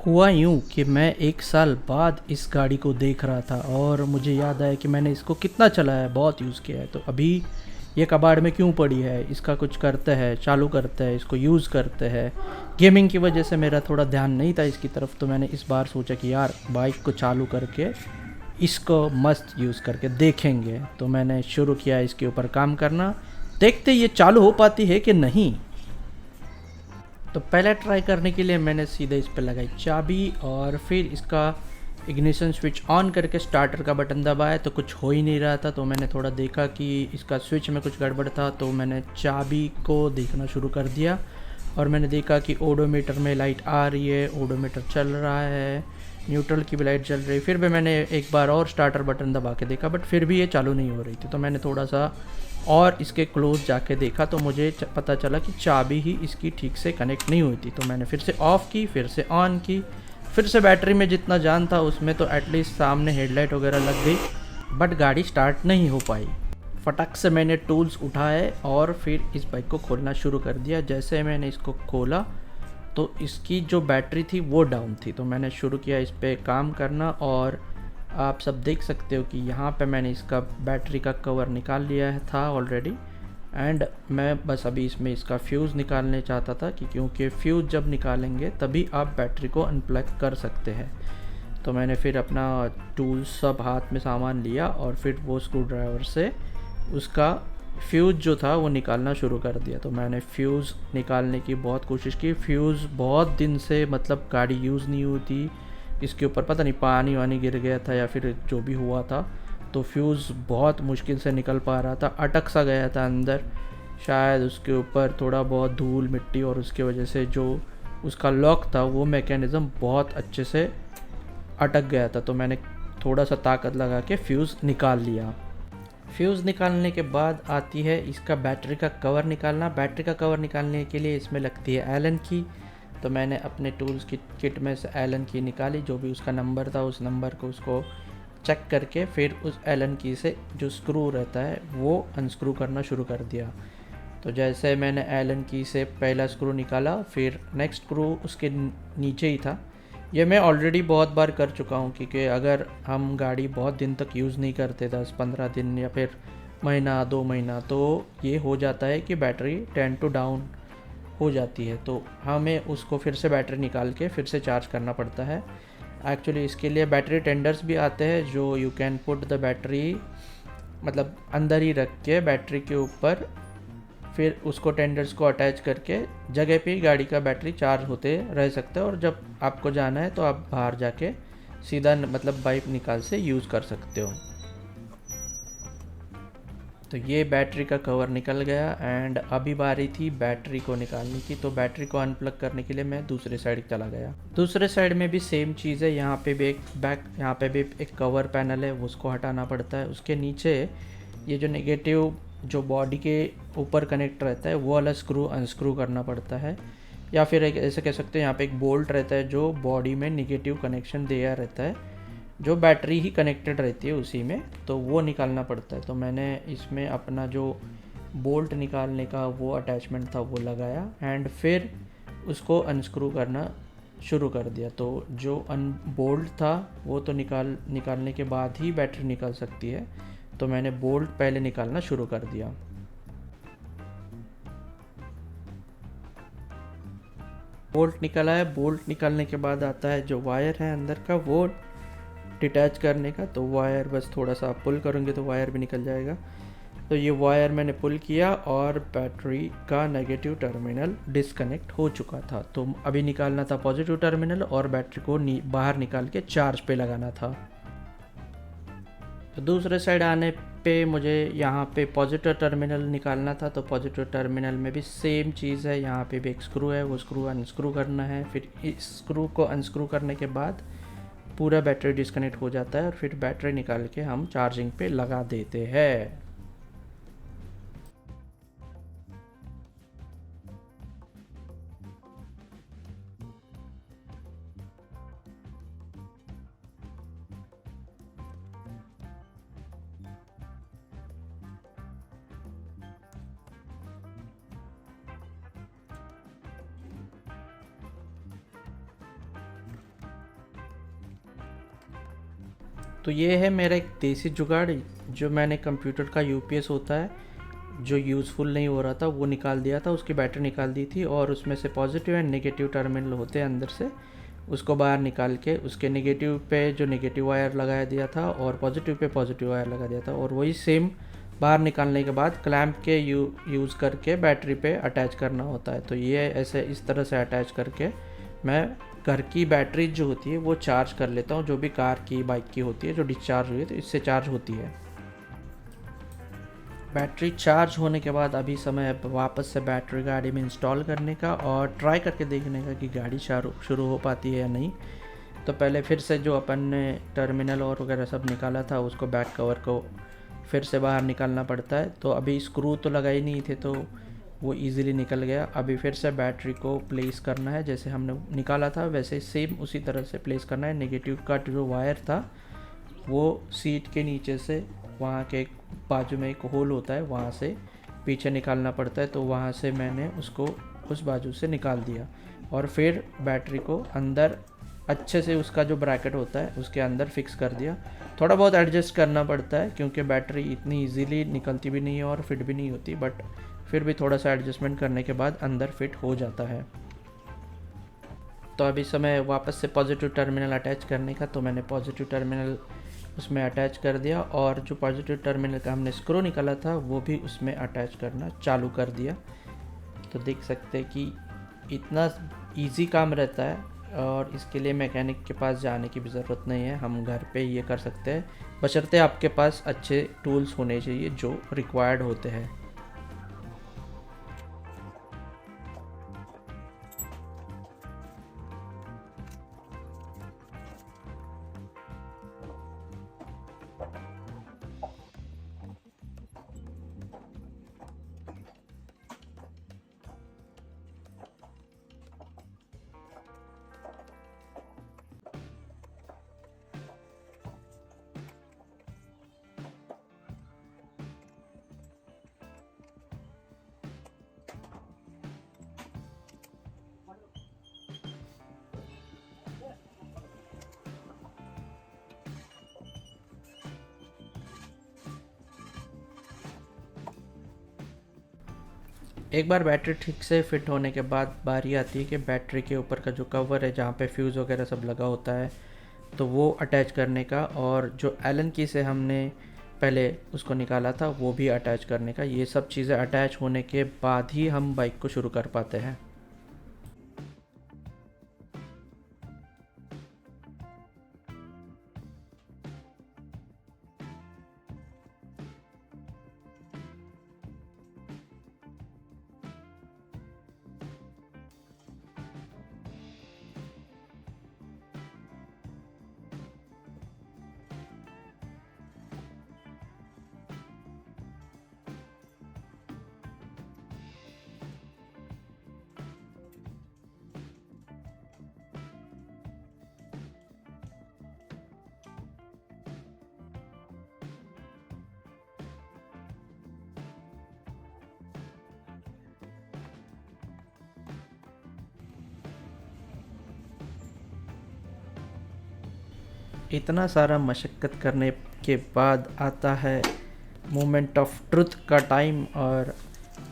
हुआ यूँ कि मैं 1 साल बाद इस गाड़ी को देख रहा था और मुझे याद आया कि मैंने इसको कितना चलाया है, बहुत यूज़ किया है। तो अभी ये कबाड़ में क्यों पड़ी है, इसका कुछ करते हैं, चालू करते हैं, इसको यूज़ करते हैं। गेमिंग की वजह से मेरा थोड़ा ध्यान नहीं था इसकी तरफ, तो मैंने इस बार सोचा कि यार बाइक को चालू करके इसको मस्त यूज़ करके देखेंगे। तो मैंने शुरू किया इसके ऊपर काम करना, देखते ये चालू हो पाती है कि नहीं। तो पहले ट्राई करने के लिए मैंने सीधे इस पर लगाई चाबी और फिर इसका इग्निशन स्विच ऑन करके स्टार्टर का बटन दबाया तो कुछ हो ही नहीं रहा था। तो मैंने थोड़ा देखा कि इसका स्विच में कुछ गड़बड़ था, तो मैंने चाबी को देखना शुरू कर दिया और मैंने देखा कि ओडोमीटर में लाइट आ रही है, ओडोमीटर चल रहा है, न्यूट्रल की भी लाइट चल रही है। फिर भी मैंने एक बार और स्टार्टर बटन दबा के देखा, बट फिर भी ये चालू नहीं हो रही थी। तो मैंने थोड़ा सा और इसके क्लोज जाके देखा तो मुझे पता चला कि चाबी ही इसकी ठीक से कनेक्ट नहीं हुई थी। तो मैंने फिर से ऑफ़ की, फिर से ऑन की, फिर से बैटरी में जितना जान था उसमें तो एटलीस्ट सामने हेडलाइट वगैरह लग गई, बट गाड़ी स्टार्ट नहीं हो पाई। फटक से मैंने टूल्स उठाए और फिर इस बाइक को खोलना शुरू कर दिया। जैसे मैंने इसको खोला तो इसकी जो बैटरी थी वो डाउन थी। तो मैंने शुरू किया इस पर काम करना और आप सब देख सकते हो कि यहाँ पे मैंने इसका बैटरी का कवर निकाल लिया है था ऑलरेडी। एंड मैं बस अभी इसमें इसका फ्यूज़ निकालने चाहता था कि क्योंकि फ्यूज़ जब निकालेंगे तभी आप बैटरी को अनप्लग कर सकते हैं। तो मैंने फिर अपना टूल्स सब हाथ में सामान लिया और फिर वो स्क्रू ड्राइवर से उसका फ्यूज़ जो था वो निकालना शुरू कर दिया। तो मैंने फ्यूज़ निकालने की बहुत कोशिश की। फ्यूज़ बहुत दिन से मतलब गाड़ी यूज़ नहीं हुई थी, इसके ऊपर पता नहीं पानी वानी गिर गया था या फिर जो भी हुआ था, तो फ्यूज़ बहुत मुश्किल से निकल पा रहा था, अटक सा गया था अंदर। शायद उसके ऊपर थोड़ा बहुत धूल मिट्टी और उसके वजह से जो उसका लॉक था वो मैकेनिज़्म बहुत अच्छे से अटक गया था। तो मैंने थोड़ा सा ताकत लगा के फ्यूज़ निकाल लिया। फ्यूज़ निकालने के बाद आती है इसका बैटरी का कवर निकालना। बैटरी का कवर निकालने के लिए इसमें लगती है एलन की। तो मैंने अपने टूल्स की किट में से एलन की निकाली, जो भी उसका नंबर था उस नंबर को उसको चेक करके फिर उस एलन की से जो स्क्रू रहता है वो अनस्क्रू करना शुरू कर दिया। तो जैसे मैंने एलन की से पहला स्क्रू निकाला, फिर नेक्स्ट स्क्रू उसके नीचे ही था। ये मैं ऑलरेडी बहुत बार कर चुका हूँ, क्योंकि अगर हम गाड़ी बहुत दिन तक यूज़ नहीं करते, 10-15 दिन या फिर महीना 2 महीना, तो ये हो जाता है कि बैटरी 10 टू डाउन हो जाती है। तो हमें उसको फिर से बैटरी निकाल के फिर से चार्ज करना पड़ता है। एक्चुअली इसके लिए बैटरी टेंडर्स भी आते हैं जो you can put the battery, मतलब अंदर ही रख के बैटरी के ऊपर फिर उसको टेंडर्स को अटैच करके जगह पे ही गाड़ी का बैटरी चार्ज होते रह सकता है, और जब आपको जाना है तो आप बाहर जाके सीधा मतलब बाइक निकाल से यूज़ कर सकते हो। तो ये बैटरी का कवर निकल गया एंड अभी बारी थी बैटरी को निकालने की। तो बैटरी को अनप्लग करने के लिए मैं दूसरे साइड चला गया। दूसरे साइड में भी सेम चीज़ है, यहाँ पे भी एक यहाँ पे भी एक कवर पैनल है, उसको हटाना पड़ता है। उसके नीचे ये जो नेगेटिव जो बॉडी के ऊपर कनेक्ट रहता है वो वाला स्क्रू अनस्क्रू करना पड़ता है, या फिर एक ऐसे कह सकते हैं यहाँ पे एक बोल्ट रहता है जो बॉडी में नेगेटिव कनेक्शन दिया रहता है, जो बैटरी ही कनेक्टेड रहती है उसी में, तो वो निकालना पड़ता है। तो मैंने इसमें अपना जो बोल्ट निकालने का वो अटैचमेंट था वो लगाया एंड फिर उसको अनस्क्रू करना शुरू कर दिया। तो जो बोल्ट था वो तो निकालने के बाद ही बैटरी निकल सकती है, तो मैंने बोल्ट पहले निकालना शुरू कर दिया। बोल्ट निकला है। बोल्ट निकालने के बाद आता है जो वायर है अंदर का वो डिटैच करने का। तो वायर बस थोड़ा सा आप पुल करेंगे तो वायर भी निकल जाएगा। तो ये वायर मैंने पुल किया और बैटरी का नेगेटिव टर्मिनल डिस्कनेक्ट हो चुका था। तो अभी निकालना था पॉजिटिव टर्मिनल और बैटरी को बाहर निकाल के चार्ज पे लगाना था। तो दूसरे साइड आने पे मुझे यहाँ पे पॉजिटिव टर्मिनल निकालना था। तो पॉजिटिव टर्मिनल में भी सेम चीज़ है, यहाँ पे भी एक स्क्रू है, वो स्क्रू अनस्क्रू करना है। फिर इस स्क्रू को अनस्क्रू करने के बाद पूरा बैटरी डिस्कनेक्ट हो जाता है और फिर बैटरी निकाल के हम चार्जिंग पे लगा देते हैं। तो ये है मेरा एक देसी जुगाड़, जो मैंने कंप्यूटर का यूपीएस होता है जो यूज़फुल नहीं हो रहा था वो निकाल दिया था, उसकी बैटरी निकाल दी थी और उसमें से पॉजिटिव एंड नेगेटिव टर्मिनल होते हैं अंदर से, उसको बाहर निकाल के उसके नेगेटिव पे जो नेगेटिव वायर लगा दिया था और पॉजिटिव पे पॉजिटिव वायर लगा दिया था, और वही सेम बाहर निकालने के बाद क्लैंप के यूज़ करके बैटरी पे अटैच करना होता है। तो ये ऐसे इस तरह से अटैच करके मैं घर की बैटरी जो होती है वो चार्ज कर लेता हूँ, जो भी कार की बाइक की होती है जो डिस्चार्ज हुई है तो इससे चार्ज होती है। बैटरी चार्ज होने के बाद अभी समय है वापस से बैटरी गाड़ी में इंस्टॉल करने का और ट्राई करके देखने का कि गाड़ी शुरू हो पाती है या नहीं। तो पहले फिर से जो अपन ने टर्मिनल और वगैरह सब निकाला था उसको बैक कवर को फिर से बाहर निकालना पड़ता है। तो अभी स्क्रू तो लगाए नहीं थे तो वो इजीली निकल गया। अभी फिर से बैटरी को प्लेस करना है, जैसे हमने निकाला था वैसे सेम उसी तरह से प्लेस करना है। नेगेटिव का जो वायर था वो सीट के नीचे से वहाँ के बाजू में एक होल होता है वहाँ से पीछे निकालना पड़ता है, तो वहाँ से मैंने उसको उस बाजू से निकाल दिया और फिर बैटरी को अंदर अच्छे से उसका जो ब्रैकेट होता है उसके अंदर फिक्स कर दिया। थोड़ा बहुत एडजस्ट करना पड़ता है क्योंकि बैटरी इतनी इजीली निकलती भी नहीं है और फिट भी नहीं होती, बट फिर भी थोड़ा सा एडजस्टमेंट करने के बाद अंदर फिट हो जाता है। तो अभी समय वापस से पॉजिटिव टर्मिनल अटैच करने का, तो मैंने पॉजिटिव टर्मिनल उसमें अटैच कर दिया और जो पॉजिटिव टर्मिनल का हमने स्क्रू निकाला था वो भी उसमें अटैच करना चालू कर दिया। तो देख सकते हैं कि इतना इजी काम रहता है और इसके लिए मैकेनिक के पास जाने की भी ज़रूरत नहीं है, हम घर पे ये कर सकते हैं, बशर्ते आपके पास अच्छे टूल्स होने चाहिए जो रिक्वायर्ड होते हैं। एक बार बैटरी ठीक से फिट होने के बाद बारी आती है कि बैटरी के ऊपर का जो कवर है जहाँ पे फ्यूज़ वगैरह सब लगा होता है तो वो अटैच करने का, और जो एलन की से हमने पहले उसको निकाला था वो भी अटैच करने का। ये सब चीज़ें अटैच होने के बाद ही हम बाइक को शुरू कर पाते हैं। इतना सारा मशक्क़त करने के बाद आता है मोमेंट ऑफ ट्रुथ का टाइम, और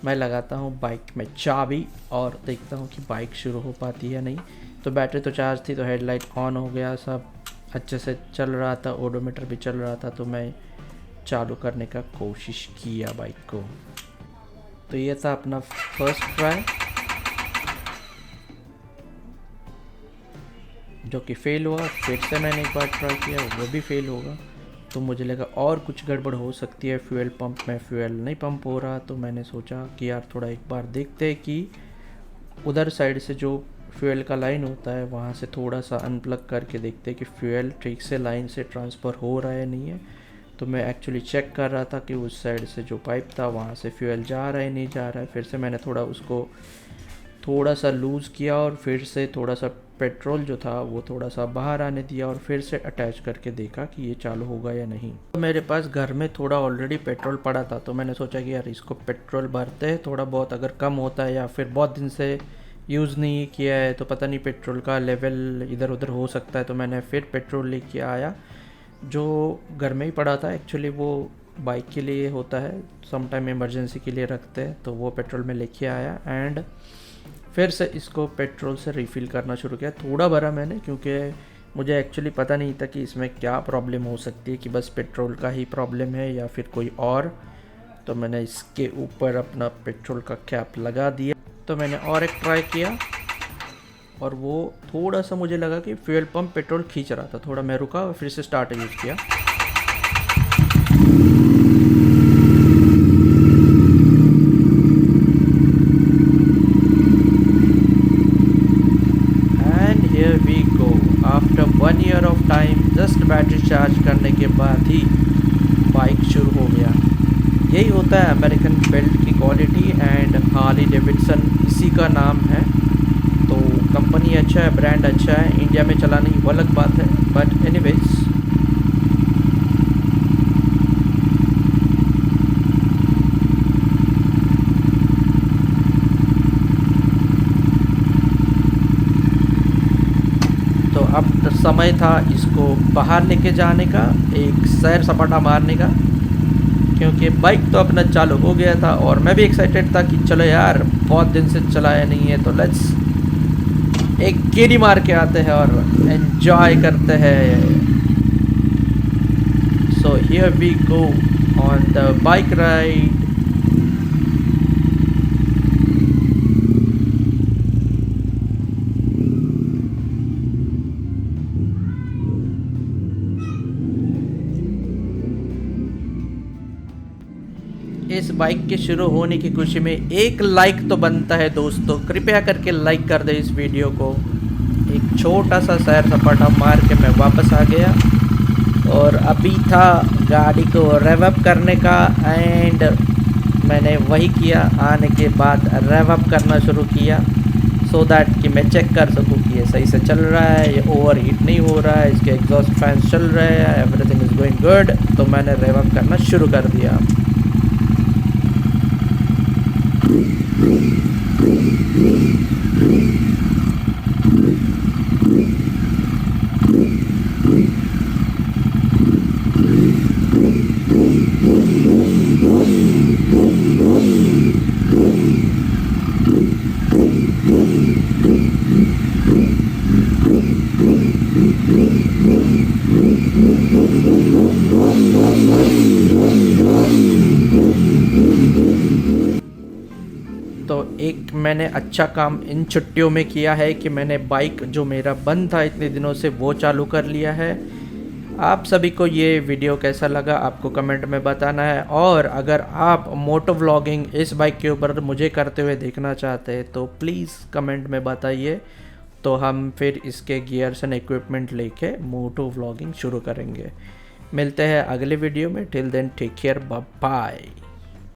मैं लगाता हूँ बाइक में चाबी और देखता हूँ कि बाइक शुरू हो पाती है नहीं। तो बैटरी तो चार्ज थी तो हेडलाइट ऑन हो गया, सब अच्छे से चल रहा था, ओडोमीटर भी चल रहा था, तो मैं चालू करने का कोशिश किया बाइक को। तो ये था अपना फर्स्ट ट्राई जो कि फ़ेल हुआ। फिर से मैंने एक बार ट्राई किया, वो भी फ़ेल होगा। तो मुझे लगा और कुछ गड़बड़ हो सकती है, फ्यूल पंप में फ्यूल नहीं पंप हो रहा। तो मैंने सोचा कि यार थोड़ा एक बार देखते हैं कि उधर साइड से जो फ्यूल का लाइन होता है वहाँ से थोड़ा सा अनप्लग करके देखते हैं कि फ्यूल ठीक से लाइन से ट्रांसफ़र हो रहा है नहीं है। तो मैं एक्चुअली चेक कर रहा था कि उस साइड से जो पाइप था वहाँ से फ्यूल जा रहा है नहीं जा रहा है। फिर से मैंने थोड़ा उसको थोड़ा सा लूज़ किया और फिर से थोड़ा सा पेट्रोल जो था वो थोड़ा सा बाहर आने दिया और फिर से अटैच करके देखा कि ये चालू होगा या नहीं। तो मेरे पास घर में थोड़ा ऑलरेडी पेट्रोल पड़ा था, तो मैंने सोचा कि यार इसको पेट्रोल भरते हैं, थोड़ा बहुत अगर कम होता है या फिर बहुत दिन से यूज़ नहीं किया है तो पता नहीं पेट्रोल का लेवल इधर उधर हो सकता है। तो मैंने फिर पेट्रोल लेके आया, जो घर में ही पड़ा था एक्चुअली, वो बाइक के लिए होता है, सम टाइम इमरजेंसी के लिए रखते हैं, तो वो पेट्रोल में लेके आया एंड फिर से इसको पेट्रोल से रिफ़िल करना शुरू किया। थोड़ा भरा मैंने, क्योंकि मुझे एक्चुअली पता नहीं था कि इसमें क्या प्रॉब्लम हो सकती है, कि बस पेट्रोल का ही प्रॉब्लम है या फिर कोई और। तो मैंने इसके ऊपर अपना पेट्रोल का कैप लगा दिया। तो मैंने और एक ट्राई किया और वो थोड़ा सा मुझे लगा कि फ्यूल पंप पेट्रोल खींच रहा था, थोड़ा मैं रुका और फिर से स्टार्ट यूज़ किया। And here we go, after 1 year of time, just battery charge करने के बाद ही बाइक शुरू हो गया। यही होता है अमेरिकन बिल्ड की क्वालिटी एंड हार्ली डेविडसन इसी का नाम है। तो कंपनी अच्छा है, ब्रांड अच्छा है, इंडिया में चला नहीं वो अलग बात है, बट एनीवेज। तो अब समय था इसको बाहर लेके जाने का, एक सैर सपाटा मारने का, क्योंकि बाइक तो अपना चालू हो गया था और मैं भी एक्साइटेड था कि चलो यार बहुत दिन से चलाया नहीं है, तो लेट्स एक गेड़ी मार के आते हैं और एंजॉय करते हैं। So here we go on the bike ride. इस बाइक के शुरू होने की खुशी में एक लाइक तो बनता है दोस्तों, कृपया करके लाइक कर दे इस वीडियो को। एक छोटा सा सैर सपाटा मार के मैं वापस आ गया और अभी था गाड़ी को रेव अप करने का एंड मैंने वही किया। आने के बाद रेव अप करना शुरू किया सो दैट कि मैं चेक कर सकूं कि ये सही से चल रहा है, ये ओवर हीट नहीं हो रहा है, इसके एग्जॉस्ट फैंस चल रहे हैं, एवरीथिंग इज़ गोइंग गुड। तो मैंने रेव अप करना शुरू कर दिया। तो एक मैंने अच्छा काम इन छुट्टियों में किया है कि मैंने बाइक जो मेरा बंद था इतने दिनों से वो चालू कर लिया है। आप सभी को ये वीडियो कैसा लगा आपको कमेंट में बताना है, और अगर आप मोटो व्लॉगिंग इस बाइक के ऊपर मुझे करते हुए देखना चाहते हैं तो प्लीज़ कमेंट में बताइए, तो हम फिर इसके गियर्स एंड इक्विपमेंट लेके मोटो व्लॉगिंग शुरू करेंगे। मिलते हैं अगले वीडियो में, till then take care, bye bye.